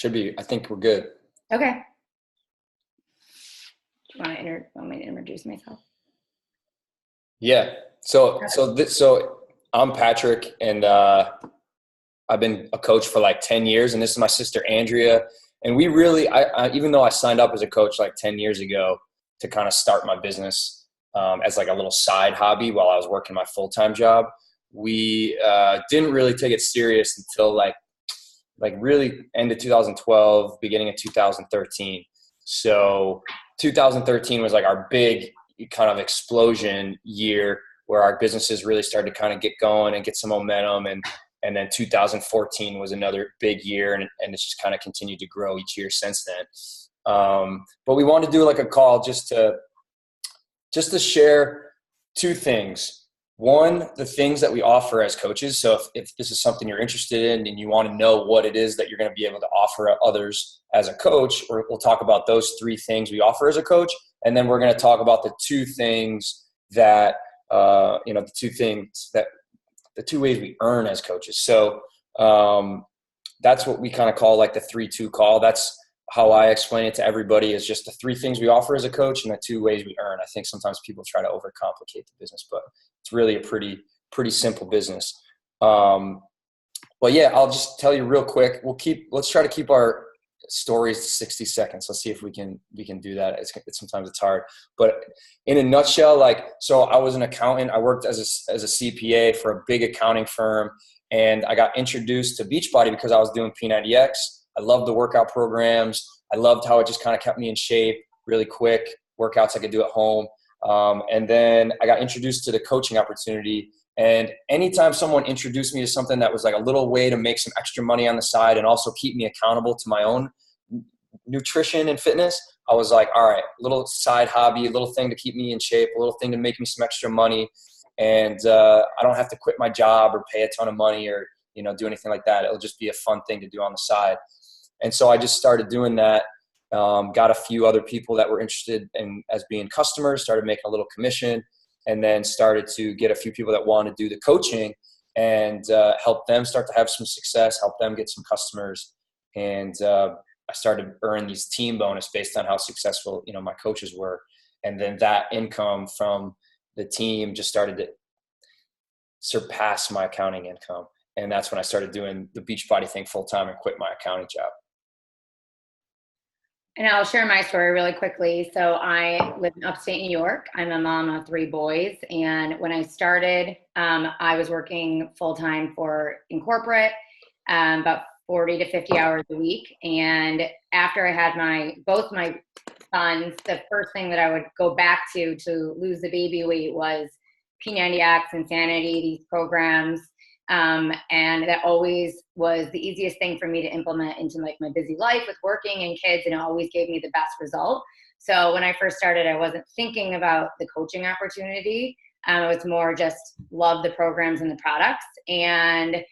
I think we're good. Okay. Do you want me to introduce myself? Yeah. So I'm Patrick, and I've been a coach for like 10 years, and this is my sister Andrea. And we really, even though I signed up as a coach like 10 years ago to kind of start my business as like a little side hobby while I was working my full-time job, we didn't really take it serious until like really end of 2012, beginning of 2013. So 2013 was like our big kind of explosion year where our businesses really started to kind of get going and get some momentum. And then 2014 was another big year, and it's just kind of continued to grow each year since then. But we wanted to do like a call just to share two things. One, the things that we offer as coaches. So if this is something you're interested in and you want to know what it is that you're going to be able to offer others as a coach, we'll talk about those three things we offer as a coach. And then we're going to talk about the two ways we earn as coaches. So that's what we kind of call like the 3-2 call. That's how I explain it to everybody, is just the three things we offer as a coach and the two ways we earn. I think sometimes people try to overcomplicate the business, but it's really a pretty simple business. But yeah, I'll just tell you real quick. Let's try to keep our stories to 60 seconds. Let's see if we can do that. Sometimes it's hard, but in a nutshell, so I was an accountant. I worked as a CPA for a big accounting firm, and I got introduced to Beachbody because I was doing P90X. I loved the workout programs. I loved how it just kind of kept me in shape, really quick workouts I could do at home. And then I got introduced to the coaching opportunity. And anytime someone introduced me to something that was like a little way to make some extra money on the side and also keep me accountable to my own nutrition and fitness, I was like, all right, little side hobby, a little thing to keep me in shape, a little thing to make me some extra money. And I don't have to quit my job or pay a ton of money or, do anything like that. It'll just be a fun thing to do on the side. And so I just started doing that. Got a few other people that were interested in as being customers, started making a little commission, and then started to get a few people that want to do the coaching and help them start to have some success, help them get some customers. And I started earning these team bonus based on how successful, my coaches were. And then that income from the team just started to surpass my accounting income. And that's when I started doing the Beachbody thing full time and quit my accounting job. And I'll share my story really quickly. So I live in upstate New York. I'm a mom of 3 boys. And when I started, I was working full-time in corporate, about 40 to 50 hours a week. And after I had both my sons, the first thing that I would go back to lose the baby weight was P90X, Insanity, these programs. And that always was the easiest thing for me to implement into like my busy life with working and kids, and it always gave me the best result. So when I first started, I wasn't thinking about the coaching opportunity. It was more just love the programs and the products. And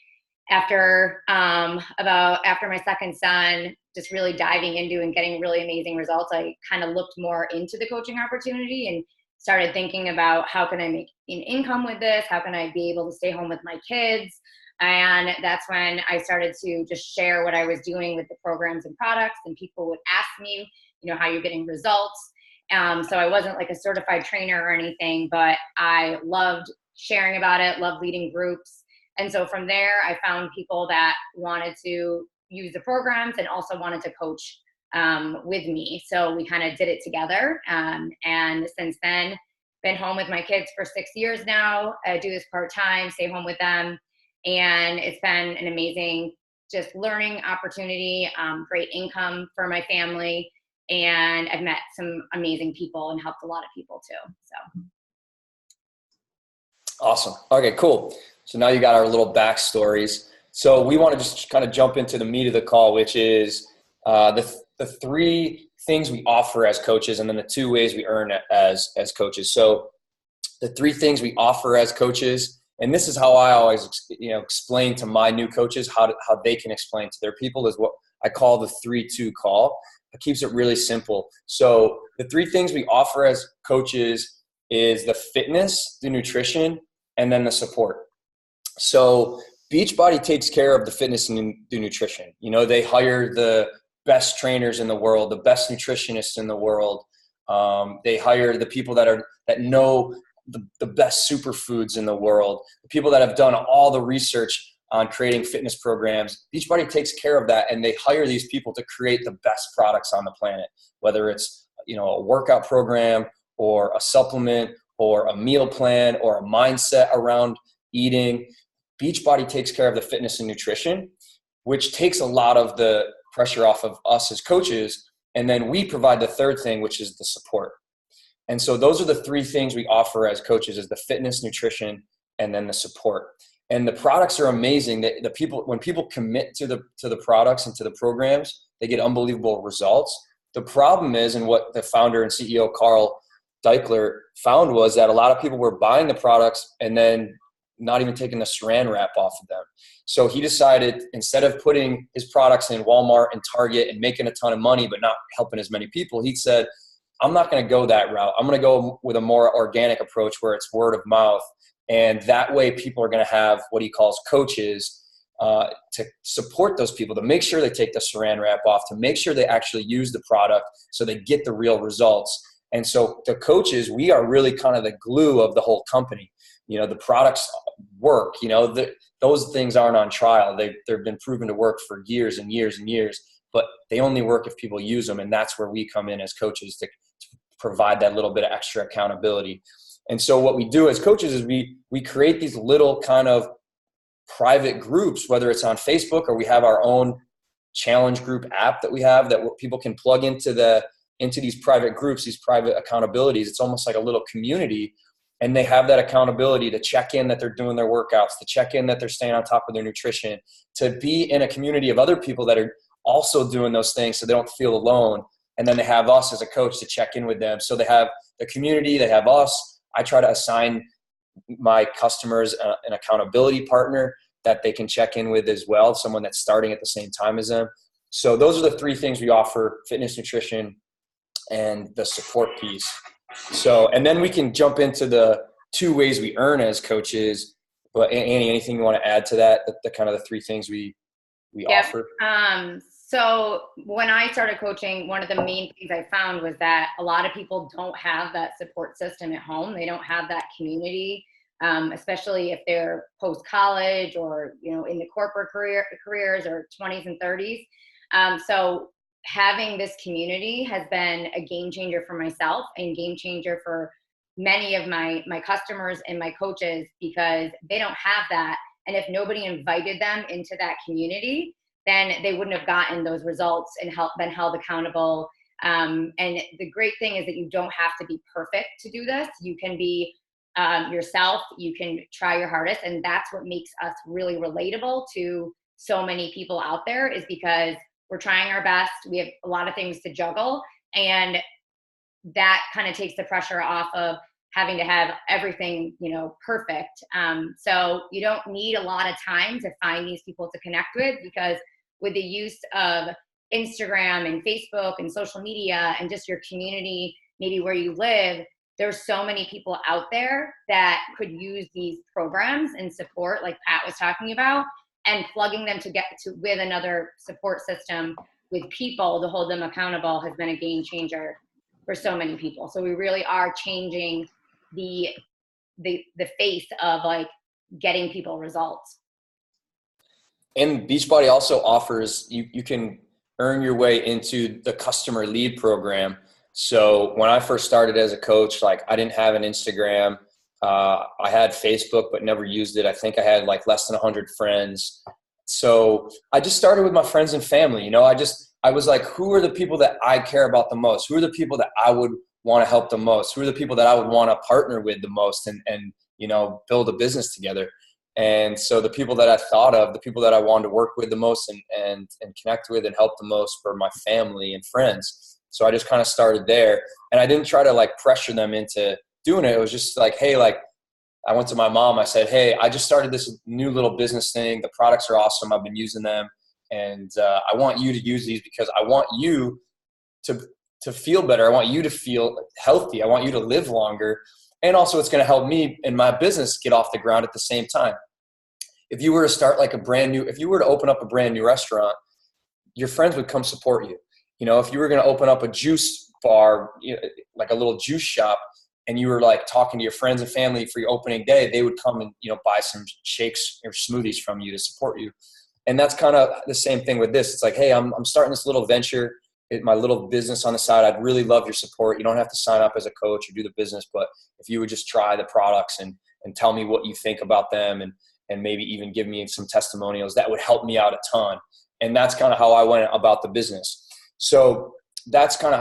after my second son, just really diving into and getting really amazing results, I kind of looked more into the coaching opportunity and started thinking about how can I make an income with this? How can I be able to stay home with my kids? And that's when I started to just share what I was doing with the programs and products, and people would ask me, how you're getting results. So I wasn't like a certified trainer or anything, but I loved sharing about it, loved leading groups. And so from there, I found people that wanted to use the programs and also wanted to coach with me. So we kind of did it together. And since then, been home with my kids for 6 years now. I do this part-time, stay home with them. And it's been an amazing just learning opportunity, great income for my family. And I've met some amazing people and helped a lot of people too. So. Awesome. Okay, cool. So now you got our little backstories. So we want to just kind of jump into the meat of the call, which is the 3 things we offer as coaches, and then the 2 ways we earn as coaches. So the 3 things we offer as coaches, and this is how I always explain to my new coaches how they can explain to their people, is what I call the 3-2 call. It keeps it really simple. So the 3 things we offer as coaches is the fitness, the nutrition, and then the support. So Beachbody takes care of the fitness and the nutrition. You know, they hire the best trainers in the world, the best nutritionists in the world. They hire the people that know the best superfoods in the world, the people that have done all the research on creating fitness programs. Beachbody takes care of that, and they hire these people to create the best products on the planet, whether it's, you know, a workout program or a supplement or a meal plan or a mindset around eating. Beachbody takes care of the fitness and nutrition, which takes a lot of the pressure off of us as coaches. And then we provide the third thing, which is the support. And so those are the three things we offer as coaches: is the fitness, nutrition, and then the support. And the products are amazing. The people, when people commit to the products and to the programs, they get unbelievable results. The problem is, and what the founder and CEO Carl Deichler found, was that a lot of people were buying the products and then not even taking the saran wrap off of them. So he decided, instead of putting his products in Walmart and Target and making a ton of money but not helping as many people, he said, I'm not going to go that route. I'm going to go with a more organic approach where it's word of mouth. And that way people are going to have what he calls coaches to support those people, to make sure they take the saran wrap off, to make sure they actually use the product so they get the real results. And so the coaches, we are really kind of the glue of the whole company. You know, the products work, you know, those things aren't on trial. They've been proven to work for years and years and years, but they only work if people use them. And that's where we come in as coaches to provide that little bit of extra accountability. And so what we do as coaches is we create these little kind of private groups, whether it's on Facebook or we have our own challenge group app that we have that people can plug into these private groups, these private accountabilities. It's almost like a little community. And they have that accountability to check in that they're doing their workouts, to check in that they're staying on top of their nutrition, to be in a community of other people that are also doing those things so they don't feel alone. And then they have us as a coach to check in with them. So they have the community, they have us. I try to assign my customers an accountability partner that they can check in with as well, someone that's starting at the same time as them. So those are the three things we offer: fitness, nutrition, and the support piece. So, and then we can jump into the two ways we earn as coaches. But Annie, anything you want to add to that? The kind of the three things we offer? So when I started coaching, one of the main things I found was that a lot of people don't have that support system at home. They don't have that community, especially if they're post-college or, you know, in the corporate careers or 20s and 30s. So having this community has been a game changer for myself and game changer for many of my customers and my coaches, because they don't have that. And if nobody invited them into that community, then they wouldn't have gotten those results and been held accountable. And the great thing is that you don't have to be perfect to do this. You can be yourself. You can try your hardest. And that's what makes us really relatable to so many people out there, is because we're trying our best. We have a lot of things to juggle. And that kind of takes the pressure off of having to have everything, you know, perfect. So you don't need a lot of time to find these people to connect with, because with the use of Instagram and Facebook and social media and just your community, maybe where you live, there's so many people out there that could use these programs and support, like Pat was talking about, and plugging them with another support system with people to hold them accountable has been a game changer for so many people. So we really are changing the face of like getting people results. And Beachbody also offers, you can earn your way into the customer lead program. So when I first started as a coach, like I didn't have an Instagram. I had Facebook, but never used it. I think I had like less than 100 friends. So I just started with my friends and family. You know, I was like, who are the people that I care about the most? Who are the people that I would want to help the most? Who are the people that I would want to partner with the most and you know, build a business together? And so the people that I thought of, the people that I wanted to work with the most and connect with and help the most were my family and friends. So I just kind of started there, and I didn't try to like pressure them into doing it. It was just like, hey, like I went to my mom. I said, hey, I just started this new little business thing. The products are awesome. I've been using them. And I want you to use these because I want you to feel better. I want you to feel healthy. I want you to live longer. And also it's going to help me and my business get off the ground at the same time. if you were to start like if you were to open up a brand new restaurant, your friends would come support you. You know, if you were going to open up a juice bar, like a little juice shop, and you were like talking to your friends and family for your opening day, they would come and, buy some shakes or smoothies from you to support you. And that's kind of the same thing with this. It's like, hey, I'm starting this little venture, my little business on the side. I'd really love your support. You don't have to sign up as a coach or do the business, but if you would just try the products and tell me what you think about them, and maybe even give me some testimonials, that would help me out a ton. And that's kind of how I went about the business. So that's kind of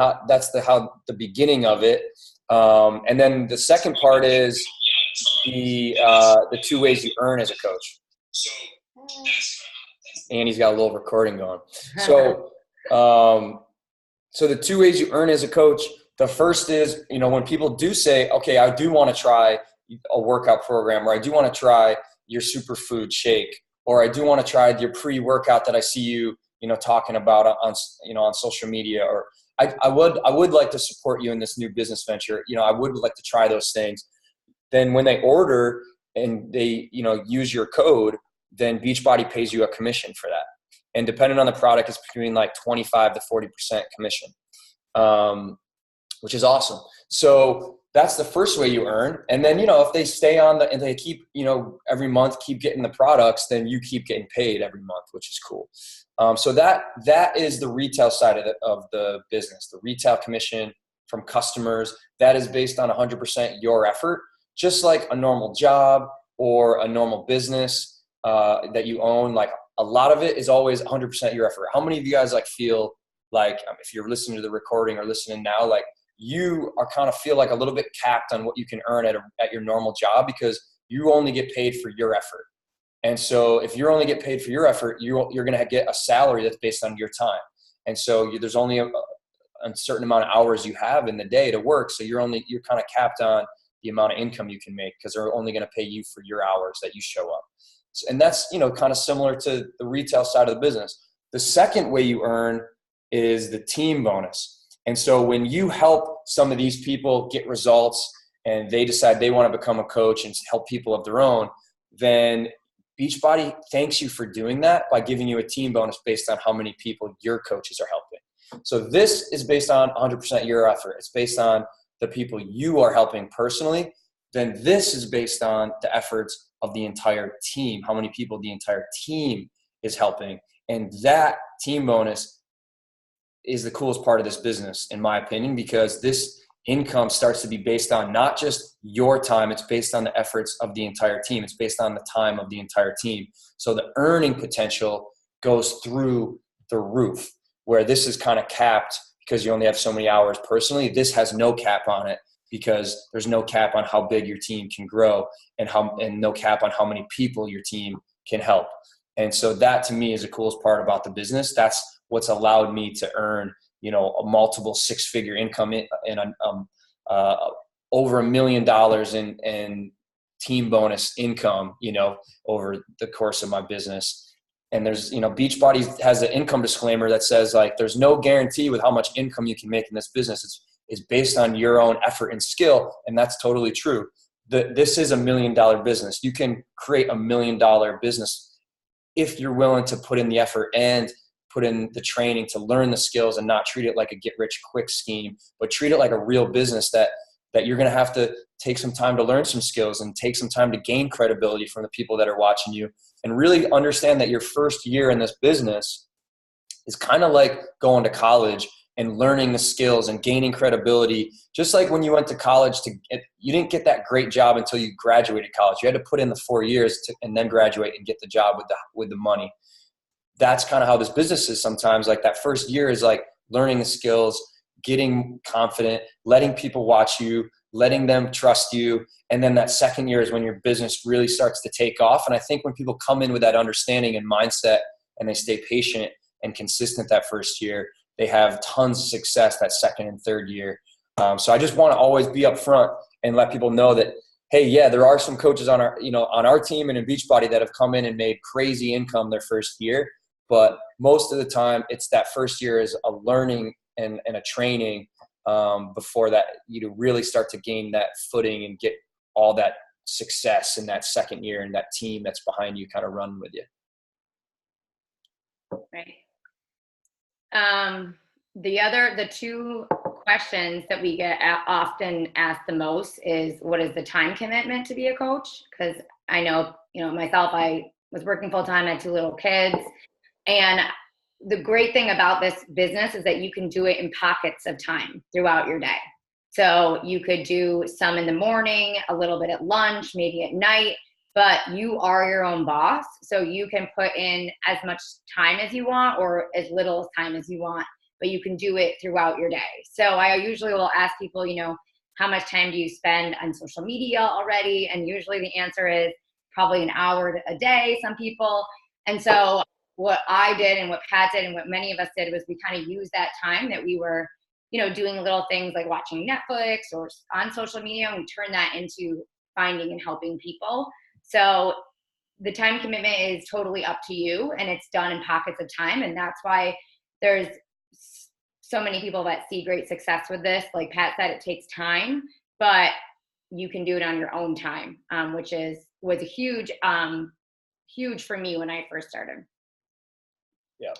how the beginning of it. And then the second part is the 2 ways you earn as a coach. Annie's got a little recording going. So the 2 ways you earn as a coach, the first is, when people do say, okay, I do want to try a workout program, or I do want to try your superfood shake, or I do want to try your pre-workout that I see you, talking about on social media, or I would like to support you in this new business venture. I would like to try those things. Then when they order and they, use your code, then Beachbody pays you a commission for that. And depending on the product, it's between like 25 to 40% commission, which is awesome. So that's the first way you earn. And then, if they stay on and they keep, every month keep getting the products, then you keep getting paid every month, which is cool. So that is the retail side of the business, the retail commission from customers. That is based on 100% your effort, just like a normal job or a normal business that you own. Like, a lot of it is always 100% your effort. How many of you guys feel like, if you're listening to the recording or listening now, like you are kind of feel like a little bit capped on what you can earn at your normal job, because you only get paid for your effort. And so if you only get paid for your effort, you're going to get a salary that's based on your time. And so there's only a certain amount of hours you have in the day to work. So you're kind of capped on the amount of income you can make, because they're only going to pay you for your hours that you show up. And that's, kind of similar to the retail side of the business. The second way you earn is the team bonus. And so when you help some of these people get results and they decide they want to become a coach and help people of their own, then Beachbody thanks you for doing that by giving you a team bonus based on how many people your coaches are helping. So this is based on 100% your effort. It's based on the people you are helping personally. Then this is based on the efforts of the entire team, how many people the entire team is helping. And that team bonus is the coolest part of this business, in my opinion, because this income starts to be based on not just your time, it's based on the efforts of the entire team. It's based on the time of the entire team. So the earning potential goes through the roof, where this is kind of capped because you only have so many hours personally. This has no cap on it, because there's no cap on how big your team can grow, and no cap on how many people your team can help. And so that, to me, is the coolest part about the business. That's what's allowed me to earn, a multiple 6-figure income in over $1 million in team bonus income, over the course of my business. And there's, Beachbody has an income disclaimer that says, like, there's no guarantee with how much income you can make in this business. It's based on your own effort and skill. And that's totally true. This is $1 million business. You can create $1 million business if you're willing to put in the effort and put in the training to learn the skills, and not treat it like a get rich quick scheme, but treat it like a real business that you're going to have to take some time to learn some skills and take some time to gain credibility from the people that are watching you, and really understand that your first year in this business is kind of like going to college and learning the skills and gaining credibility. Just like when you went to college, you didn't get that great job until you graduated college. You had to put in the 4 years and then graduate and get the job with the money. That's kind of how this business is sometimes. Like, that first year is like learning the skills, getting confident, letting people watch you, letting them trust you. And then that second year is when your business really starts to take off. And I think when people come in with that understanding and mindset, and they stay patient and consistent that first year, they have tons of success that second and third year. So I just want to always be upfront and let people know that, hey, yeah, there are some coaches on our team and in Beachbody that have come in and made crazy income their first year. But most of the time, it's that first year is a learning and a training before that you really start to gain that footing and get all that success in that second year and that team that's behind you kind of run with you? Right. The two questions that we get often asked the most is, what is the time commitment to be a coach? Because I know, myself, I was working full time, I had 2 little kids. And the great thing about this business is that you can do it in pockets of time throughout your day. So you could do some in the morning, a little bit at lunch, maybe at night, but you are your own boss. So you can put in as much time as you want or as little time as you want, but you can do it throughout your day. So I usually will ask people, how much time do you spend on social media already? And usually the answer is probably an hour a day, some people. And so what I did and what Pat did and what many of us did was we kind of used that time that we were, doing little things like watching Netflix or on social media, and we turned that into finding and helping people. So the time commitment is totally up to you, and it's done in pockets of time. And that's why there's so many people that see great success with this. Like Pat said, it takes time, but you can do it on your own time, which was a huge for me when I first started. Yeah.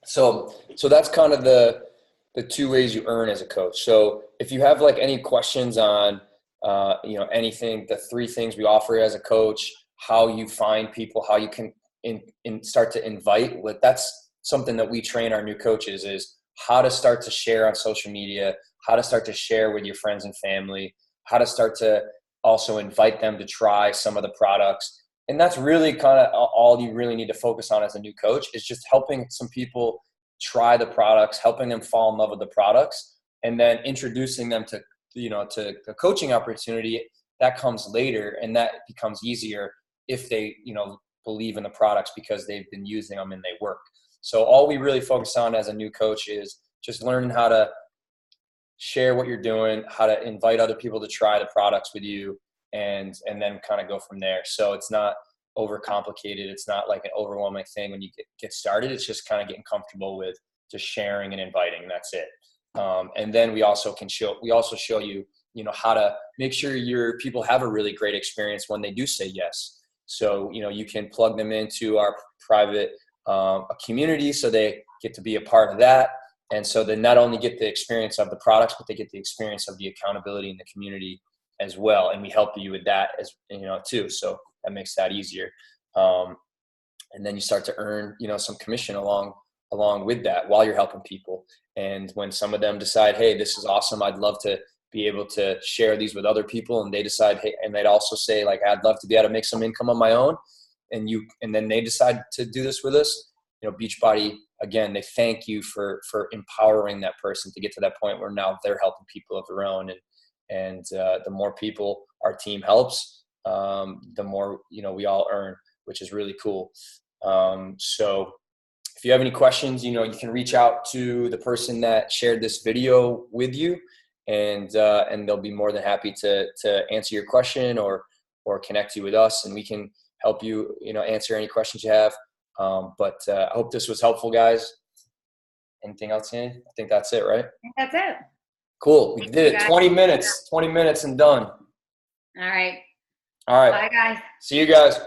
So that's kind of the 2 ways you earn as a coach. So if you have like any questions on, anything, the 3 things we offer as a coach, how you find people, how you can start to invite, that's something that we train our new coaches, is how to start to share on social media, how to start to share with your friends and family, how to start to also invite them to try some of the products. And that's really kind of all you really need to focus on as a new coach, is just helping some people try the products, helping them fall in love with the products, and then introducing them to a coaching opportunity that comes later. And that becomes easier if they, believe in the products because they've been using them and they work. So all we really focus on as a new coach is just learning how to share what you're doing, how to invite other people to try the products with you, and then kind of go from there. So it's not overcomplicated. It's not like an overwhelming thing when you get started. It's just kind of getting comfortable with just sharing and inviting, and that's it. And then we also show you, how to make sure your people have a really great experience when they do say yes. So, you can plug them into our private community so they get to be a part of that. And so they not only get the experience of the products, but they get the experience of the accountability in the community as well. And we help you with that as too. So that makes that easier. And then you start to earn, some commission along with that while you're helping people. And when some of them decide, hey, this is awesome, I'd love to be able to share these with other people, and they decide, hey, and they'd also say, like, I'd love to be able to make some income on my own, and then they decide to do this with us, Beachbody, again, they thank you for empowering that person to get to that point where now they're helping people of their own. And the more people our team helps, the more, we all earn, which is really cool. So if you have any questions, you can reach out to the person that shared this video with you, and they'll be more than happy to answer your question or connect you with us, and we can help you, answer any questions you have. But I hope this was helpful, guys. Anything else, Annie? I think that's it, right? I think that's it. Cool. We did it. 20 minutes and done. All right. All right. Bye, guys. See you guys.